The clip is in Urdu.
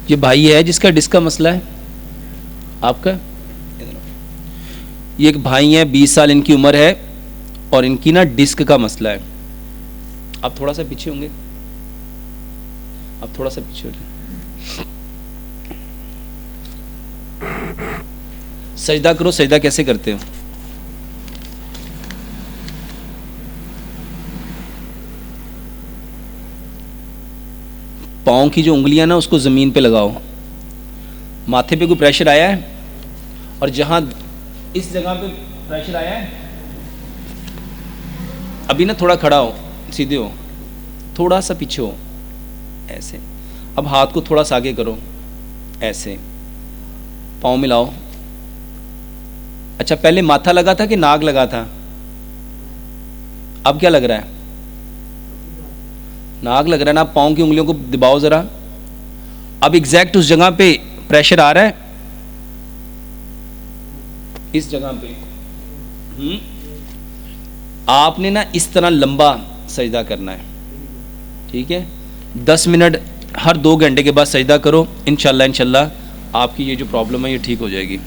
یہ بھائی ہے جس کا ڈسک کا مسئلہ ہے آپ کا. یہ ایک بھائی ہیں 20 سال ان کی عمر ہے اور ان کی نا ڈسک کا مسئلہ ہے. آپ تھوڑا سا پیچھے ہوں گے, آپ تھوڑا سا پیچھے ہو جائیں. سجدہ کرو. سجدہ کیسے کرتے ہو؟ پاؤں کی جو انگلیاں نا اس کو زمین پہ لگاؤ. ماتھے پہ کوئی پریشر آیا ہے؟ اور جہاں اس جگہ پہ پریشر آیا ہے ابھی نا تھوڑا کھڑا ہو, سیدھے ہو, تھوڑا سا پیچھے ہو, ایسے. اب ہاتھ کو تھوڑا سا آگے کرو, ایسے. پاؤں ملاؤ. اچھا پہلے ماتھا لگا تھا کہ ناک لگا تھا؟ اب کیا لگ رہا ہے؟ ناک لگ رہا ہے نا. پاؤں کی انگلیوں کو دباؤ ذرا. اب ایگزیکٹ اس جگہ پہ پریشر آ رہا ہے, اس جگہ پہ. آپ نے نا اس طرح لمبا سجدہ کرنا ہے, ٹھیک ہے؟ 10 منٹ ہر 2 گھنٹے کے بعد سجدہ کرو. انشاءاللہ آپ کی یہ جو پرابلم ہے یہ ٹھیک ہو جائے گی.